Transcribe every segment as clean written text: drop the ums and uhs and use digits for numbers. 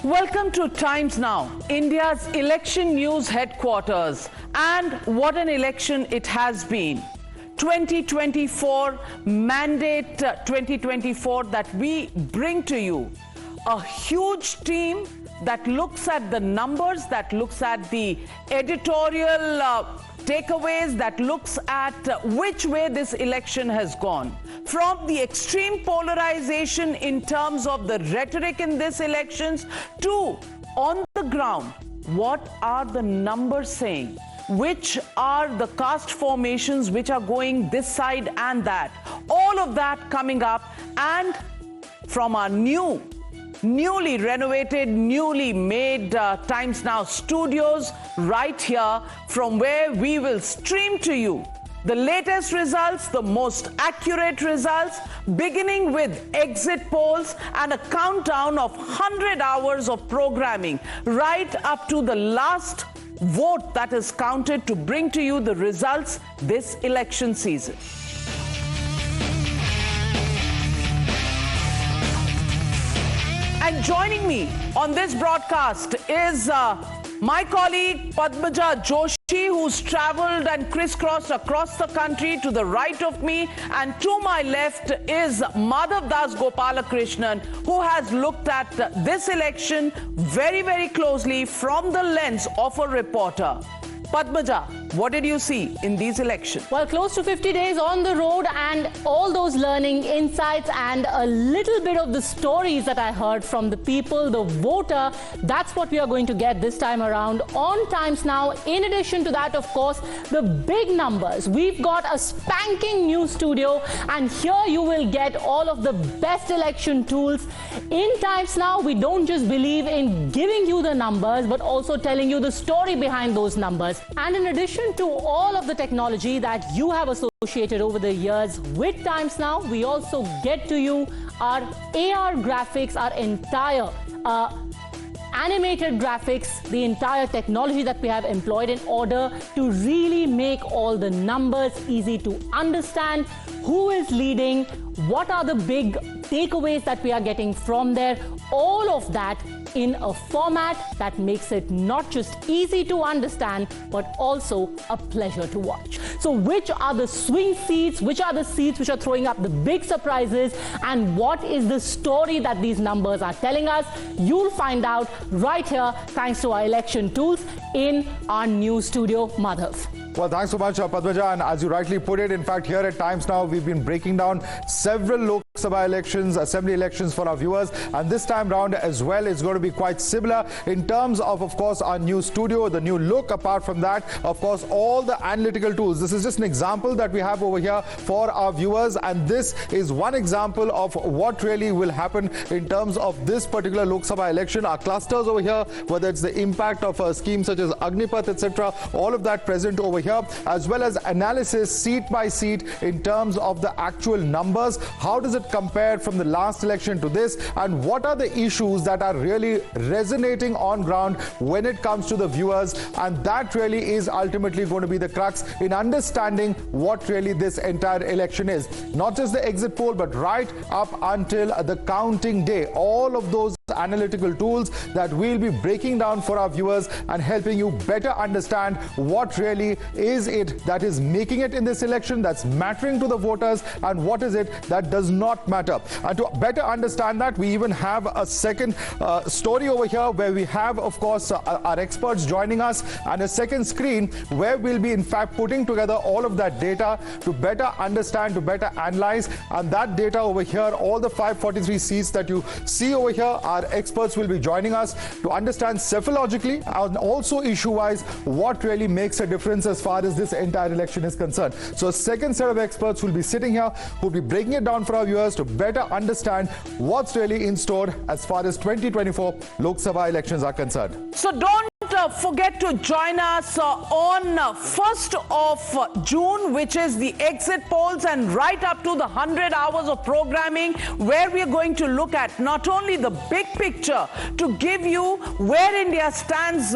Welcome to Times Now, India's election news headquarters. And what an election it has been. 2024, mandate 2024 that we bring to you. A huge team that looks at the numbers, that looks at the editorial takeaways, that looks at which way this election has gone. From the extreme polarization in terms of the rhetoric in these elections to on the ground, what are the numbers saying? Which are the caste formations which are going this side and that? All of that coming up, and from our newly renovated, newly made Times Now studios right here, from where we will stream to you the latest results, the most accurate results, beginning with exit polls and a countdown of 100 hours of programming right up to the last vote that is counted to bring to you the results this election season. And joining me on this broadcast is my colleague Padmaja Joshi, who's traveled and crisscrossed across the country. To the right of me and to my left is Madhav Das Gopalakrishnan, who has looked at this election very, very closely from the lens of a reporter. Padmaja, what did you see in these elections? Well, close to 50 days on the road and all those learning insights and a little bit of the stories that I heard from the people, the voter, that's what we are going to get this time around on Times Now. In addition to that, of course, the big numbers. We've got a spanking new studio, and here you will get all of the best election tools. In Times Now, we don't just believe in giving you the numbers, but also telling you the story behind those numbers. And in addition to all of the technology that you have associated over the years with Times Now, we also get to you our AR graphics, our entire animated graphics, the entire technology that we have employed in order to really make all the numbers easy to understand. Who is leading? What are the big takeaways that we are getting from there? All of that in a format that makes it not just easy to understand, but also a pleasure to watch. So which are the swing seats? Which are the seats which are throwing up the big surprises? And what is the story that these numbers are telling us? You'll find out right here, thanks to our election tools in our new studio. Madhav. Well, thanks so much, Padmaja. And as you rightly put it, in fact, here at Times Now, we've been breaking down several Lok Sabha elections, assembly elections for our viewers. And this time round as well, it's going to be quite similar in terms of course, our new studio, the new look. Apart from that, of course, all the analytical tools. This is just an example that we have over here for our viewers. And this is one example of what really will happen in terms of this particular Lok Sabha election. Our clusters over here, whether it's the impact of a scheme such as Agnipath, etc., all of that present over here, as well as analysis seat by seat in terms of the actual numbers. How does it compare from the last election to this, and what are the issues that are really resonating on ground when it comes to the viewers? And that really is ultimately going to be the crux in understanding what really this entire election is. Not just the exit poll, but right up until the counting day. All of those analytical tools that we'll be breaking down for our viewers and helping you better understand what really is it that is making it in this election, that's mattering to the voters, and what is it that does not matter. And to better understand that, we even have a second story over here where we have, of course, our experts joining us, and a second screen where we'll be in fact putting together all of that data to better understand, to better analyze. And that data over here, all the 543 seats that you see over here, our experts will be joining us to understand cephalogically and also issue-wise what really makes a difference as far as this entire election is concerned. So a second set of experts will be sitting here who will be breaking it down for our viewers to better understand what's really in store as far as 2024 Lok Sabha elections are concerned. So don't forget to join us on 1st of June, which is the exit polls, and right up to the 100 hours of programming, where we are going to look at not only the big picture to give you where India stands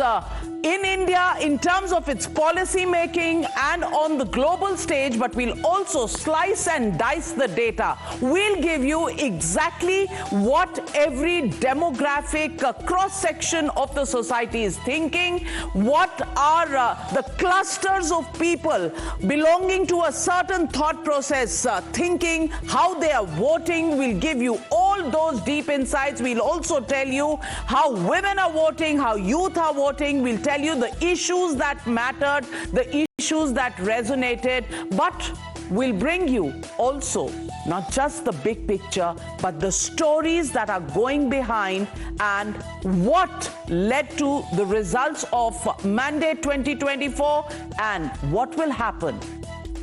in India in terms of its policy making and on the global stage, but we'll also slice and dice the data. We'll give you exactly what every demographic cross-section of the society is thinking, what are the clusters of people belonging to a certain thought process thinking, how they are voting. We'll give you all those deep insights. We'll also tell you how women are voting, how youth are voting. We'll tell you the issues that mattered, the issues that resonated, but we'll bring you also not just the big picture, but the stories that are going behind and what led to the results of Mandate 2024 and what will happen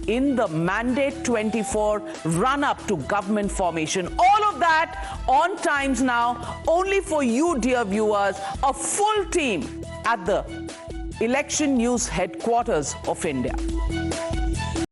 in the Mandate 24 run-up to government formation. All of that on Times Now, only for you, dear viewers, a full team at the Election News headquarters of India.